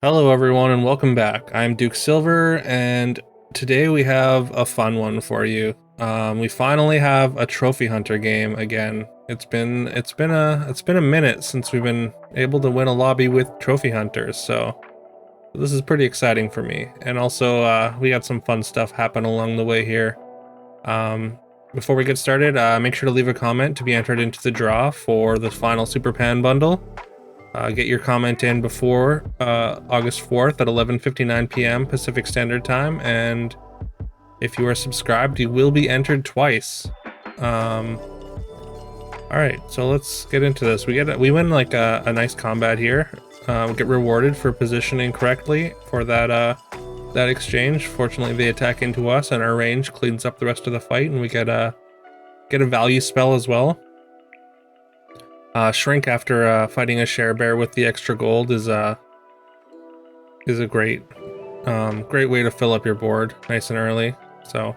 Hello, everyone, and welcome back. I'm Duke Silver, and today we have a fun one for you. We finally have a trophy hunter game again. It's been a minute since we've been able to win a lobby with trophy hunters, so this is pretty exciting for me. And also, we got some fun stuff happen along the way here. Before we get started, make sure to leave a comment to be entered into the draw for the final Super Pan bundle. Get your comment in before August 4th at 11:59 p.m. Pacific Standard Time, and if you are subscribed, you will be entered twice. All right, so let's get into this. We win like a nice combat here. We get rewarded for positioning correctly for that exchange. Fortunately, they attack into us, and our range cleans up the rest of the fight, and we get a value spell as well. Shrink after fighting a share bear with the extra gold is a great way to fill up your board nice and early. So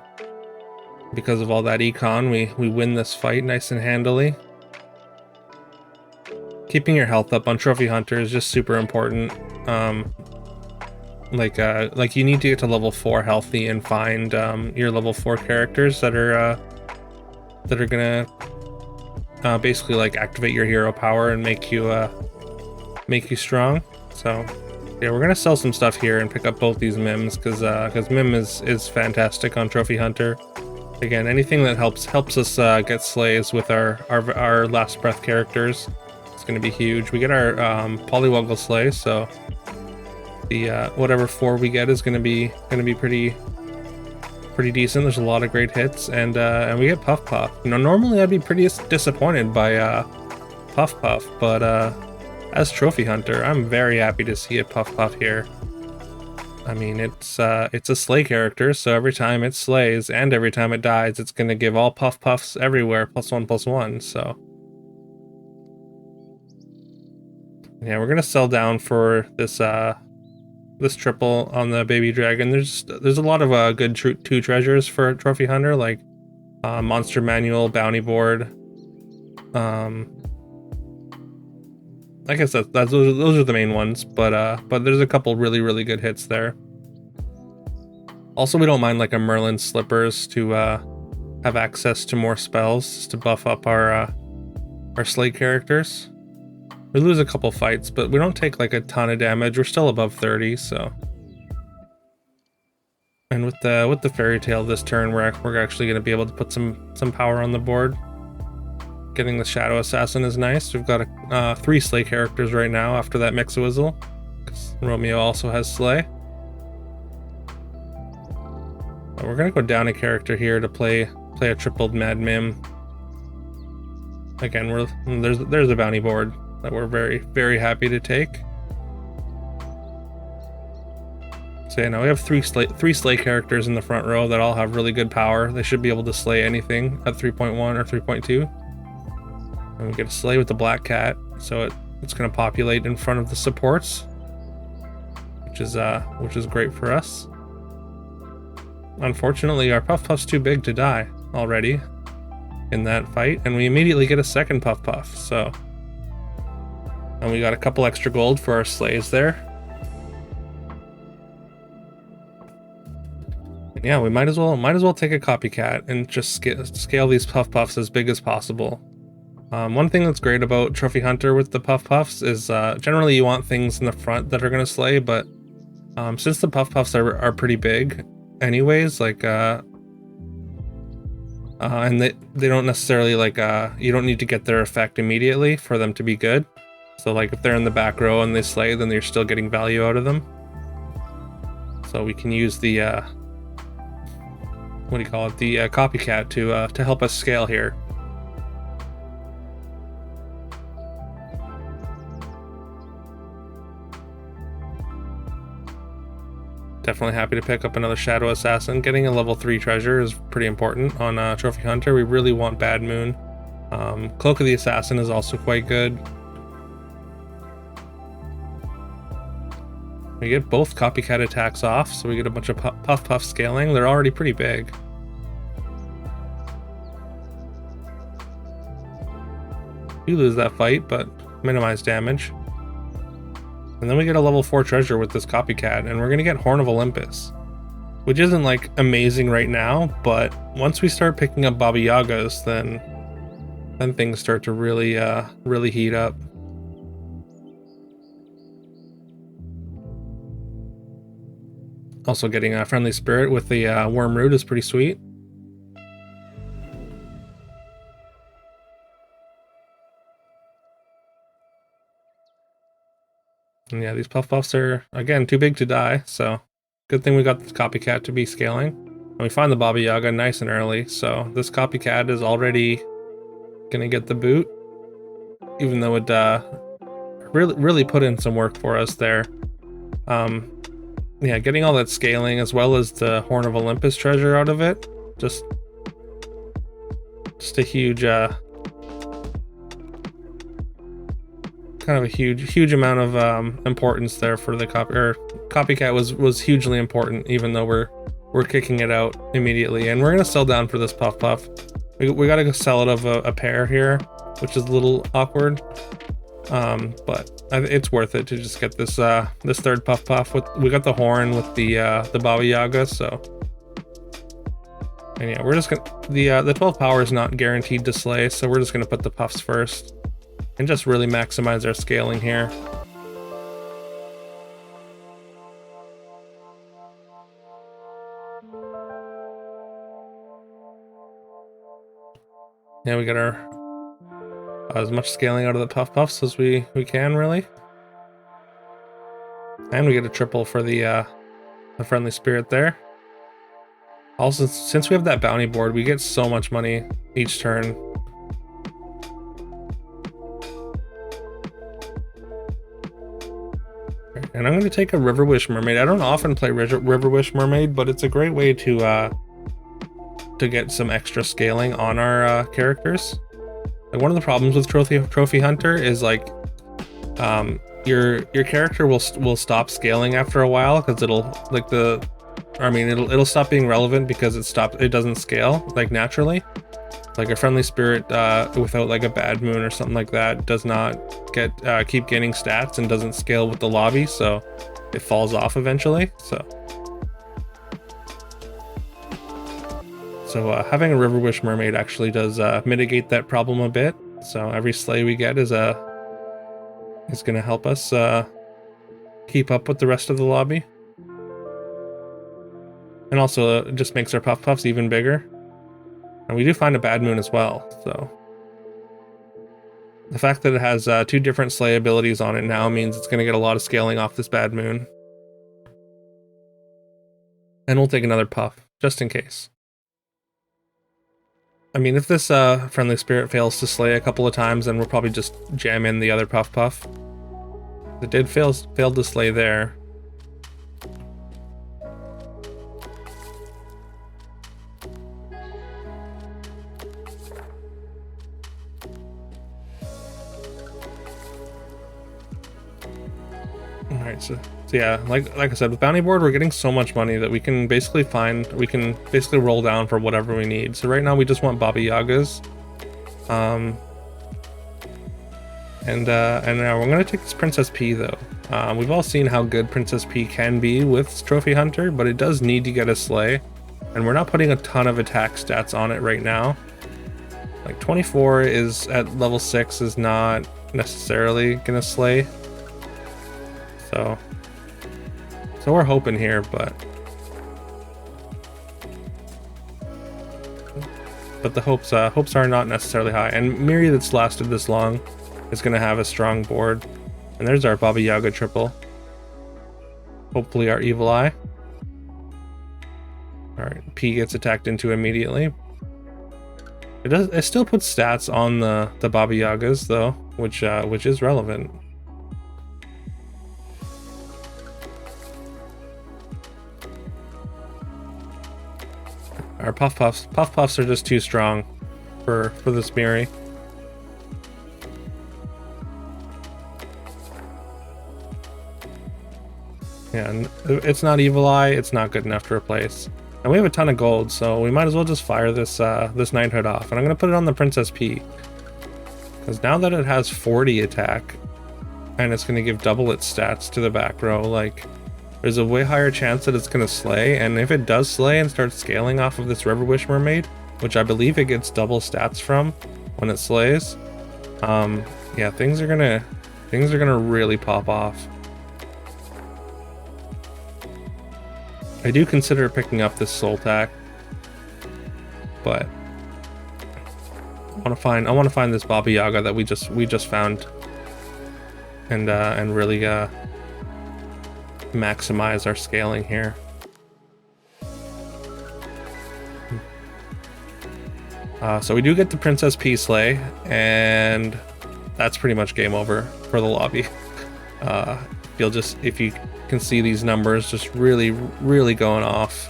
because of all that econ, we win this fight nice and handily. Keeping your health up on Trophy Hunter is just super important. Like you need to get to level 4 healthy and find your level 4 characters that are gonna basically like activate your hero power and make you strong. So yeah, we're gonna sell some stuff here and pick up both these Mims because Mim is fantastic on Trophy Hunter. Again, anything that helps us get slays with our last breath characters, it's gonna be huge. We get our Polywoggle slay, so the whatever 4 we get is gonna be pretty decent. There's a lot of great hits, and we get Puff Puff. You know, normally I'd be pretty disappointed by Puff Puff, but as Trophy Hunter, I'm very happy to see a Puff Puff here. I mean, it's a slay character, so every time it slays and every time it dies, it's gonna give all Puff Puffs everywhere +1/+1. So yeah, we're gonna sell down for this triple on the baby dragon. There's a lot of good 2 treasures for Trophy Hunter, like monster manual, bounty board. I guess those are the main ones, but there's a couple really good hits there. Also, we don't mind like a Merlin slippers to have access to more spells to buff up our slay characters. We lose a couple fights, but we don't take like a ton of damage. We're still above 30, so. And with the fairy tale this turn, we're actually going to be able to put some power on the board. Getting the Shadow Assassin is nice. We've got 3 slay characters right now after that Mixawizzle, because Romeo also has slay. But we're going to go down a character here to play a tripled Mad Mim. Again, there's a bounty board that we're very happy to take. So yeah, now we have three slay characters in the front row that all have really good power. They should be able to slay anything at 3.1 or 3.2. And we get a slay with the Black Cat, so it's going to populate in front of the supports, which is great for us. Unfortunately, our Puff Puff's too big to die already in that fight, and we immediately get a second Puff Puff. So. And we got a couple extra gold for our slays there. And yeah, we might as well take a copycat and just scale these Puff Puffs as big as possible. One thing that's great about Trophy Hunter with the Puff Puffs is generally you want things in the front that are going to slay, but since the Puff Puffs are pretty big anyways, like and they don't necessarily like you don't need to get their effect immediately for them to be good. So like if they're in the back row and they slay, then you're still getting value out of them. So we can use the what do you call it? The copycat to help us scale here. Definitely happy to pick up another Shadow Assassin. Getting a level 3 treasure is pretty important on Trophy Hunter. We really want Bad Moon. Cloak of the Assassin is also quite good. We get both copycat attacks off, so we get a bunch of Puff Puff scaling. They're already pretty big. You lose that fight, but minimize damage. And then we get a level 4 treasure with this copycat, and we're gonna get Horn of Olympus, which isn't like amazing right now, but once we start picking up Baba Yagas, then things start to really really heat up. Also getting a Friendly Spirit with the Worm Root is pretty sweet. And yeah, these Puff Puffs are, again, too big to die, so good thing we got this Copycat to be scaling. And we find the Baba Yaga nice and early, so this Copycat is already gonna get the boot, even though it really put in some work for us there. Yeah, getting all that scaling as well as the Horn of Olympus treasure out of it, just a huge kind of a huge amount of importance there for the Copycat was hugely important, even though we're kicking it out immediately. And we're gonna sell down for this Puff Puff. We gotta go sell it of a pair here, which is a little awkward, but it's worth it to just get this this third Puff Puff. We got the horn with the Baba Yaga, so. And yeah, we're just gonna the 12 power is not guaranteed to slay, so we're just gonna put the puffs first and just really maximize our scaling here. Yeah, we got our as much scaling out of the Puff Puffs as we can, really. And we get a triple for the Friendly Spirit there. Also, since we have that bounty board, we get so much money each turn. And I'm going to take a River Wish Mermaid. I don't often play River Wish Mermaid, but it's a great way to get some extra scaling on our characters. Like, one of the problems with Trophy Hunter is like your character will stop scaling after a while, because it'll stop being relevant because it doesn't scale like naturally. Like a Friendly Spirit without like a Bad Moon or something like that does not keep gaining stats and doesn't scale with the lobby, so it falls off eventually. So having a River Wish Mermaid actually does mitigate that problem a bit. So every slay we get is going to help us keep up with the rest of the lobby. And also it just makes our Puff Puffs even bigger. And we do find a Bad Moon as well, so the fact that it has 2 different slay abilities on it now means it's going to get a lot of scaling off this Bad Moon. And we'll take another Puff, just in case. I mean, if this Friendly Spirit fails to slay a couple of times, then we'll probably just jam in the other Puff Puff. It did fail to slay there. Alright, so yeah, like I said, with Bounty Board, we're getting so much money that we can basically roll down for whatever we need. So right now we just want Baba Yagas. And now we're gonna take this Princess P though. We've all seen how good Princess P can be with Trophy Hunter, but it does need to get a slay. And we're not putting a ton of attack stats on it right now. Like 24 is at level 6 is not necessarily gonna slay. So we're hoping here, but the hopes are not necessarily high. And Miri that's lasted this long is going to have a strong board. And there's our Baba Yaga triple. Hopefully our Evil Eye. All right, P gets attacked into immediately. It still puts stats on the Baba Yagas though, which is relevant. Our Puff Puffs are just too strong for this Miri. Yeah, and it's not Evil Eye, it's not good enough to replace. And we have a ton of gold, so we might as well just fire this Knighthood off. And I'm gonna put it on the Princess P, because now that it has 40 attack, and it's going to give double its stats to the back row. Like, there's a way higher chance that it's going to slay, and if it does slay and starts scaling off of this River Wish Mermaid, which I believe it gets double stats from when it slays, yeah, things are gonna really pop off. I do consider picking up this Sultak, but I want to find this Baba Yaga that we just found, and really maximize our scaling here. So we do get the Princess P slay, and that's pretty much game over for the lobby. If you can see these numbers just really going off.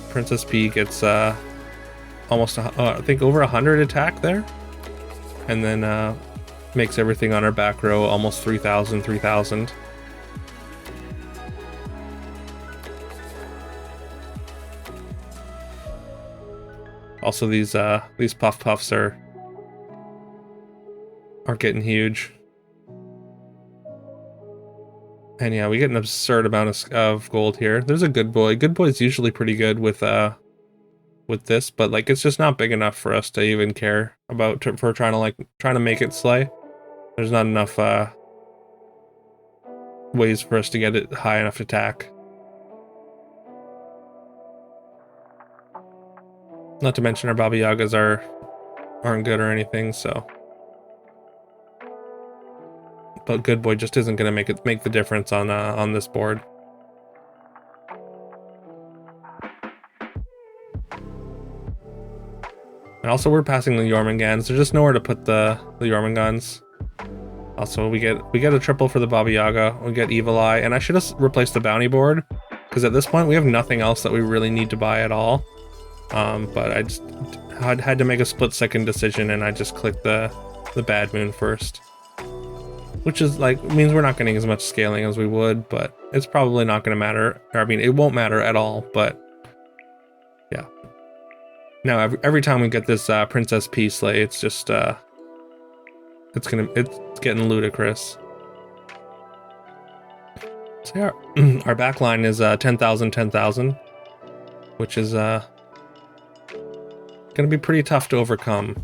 Princess P gets almost I think over 100 attack there, and then makes everything on our back row almost 3,000. Also, these puffs are getting huge. And yeah, we get an absurd amount of gold here. There's a Good Boy. Good Boy's usually pretty good with this, but like it's just not big enough for us to even care about for trying to make it slay. There's not enough ways for us to get it high enough attack. Not to mention our Baba Yagas aren't good or anything, so. But Good Boy just isn't gonna make the difference on this board. And also we're passing the Jormungandrs. There's just nowhere to put the Jormungandrs. Also we get a triple for the Baba Yaga. We get Evil Eye, and I should have replaced the bounty board, because at this point we have nothing else that we really need to buy at all. But I just had to make a split-second decision, and I just clicked the Bad Moon first. Which is like means we're not getting as much scaling as we would, but it's probably not going to matter. Or, I mean, it won't matter at all. But yeah. Now every time we get this Princess P slay, it's just it's getting ludicrous. So yeah, our back line is 10,000, which is gonna be pretty tough to overcome.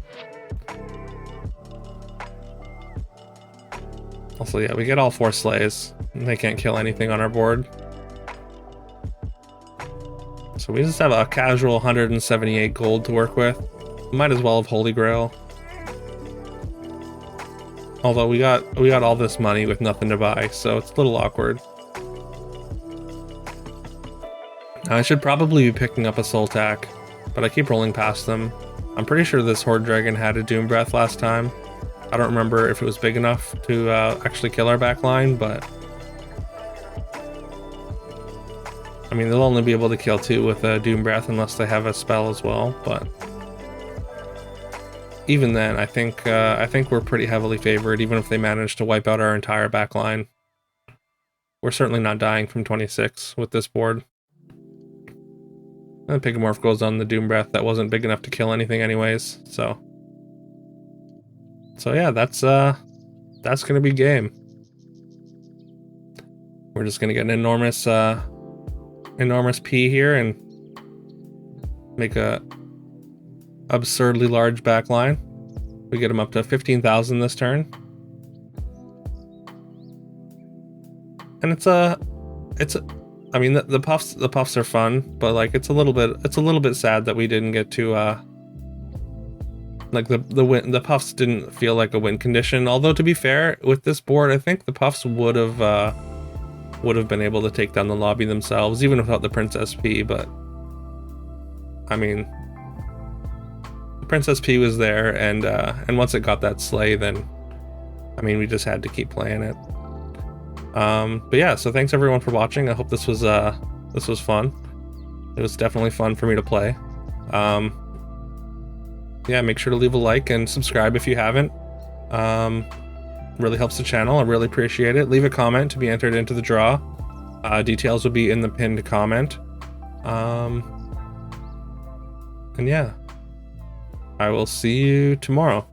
Also, yeah, we get all 4 slays, and they can't kill anything on our board. So we just have a casual 178 gold to work with. Might as well have Holy Grail. Although we got all this money with nothing to buy, so it's a little awkward. Now, I should probably be picking up a Sultak, but I keep rolling past them. I'm pretty sure this Horde Dragon had a Doom Breath last time. I don't remember if it was big enough to actually kill our backline, but I mean, they'll only be able to kill 2 with a Doom Breath unless they have a spell as well. But even then, I think we're pretty heavily favored, even if they manage to wipe out our entire backline. We're certainly not dying from 26 with this board. And Pigmorph goes on the Doom Breath that wasn't big enough to kill anything anyways, so yeah, that's gonna be game. We're just gonna get an enormous P here and make a absurdly large backline. We get him up to 15,000 this turn, and I mean, the puffs are fun, but like it's a little bit sad that we didn't get to like the puffs didn't feel like a win condition. Although, to be fair, with this board, I think the puffs would have been able to take down the lobby themselves, even without the Princess P. But I mean, the Princess P was there, and once it got that slay, then I mean, we just had to keep playing it. But yeah, so thanks everyone for watching. I hope this was fun. It was definitely fun for me to play. Yeah, make sure to leave a like and subscribe if you haven't. Really helps the channel. I really appreciate it. Leave a comment to be entered into the draw. Details will be in the pinned comment. And yeah, I will see you tomorrow.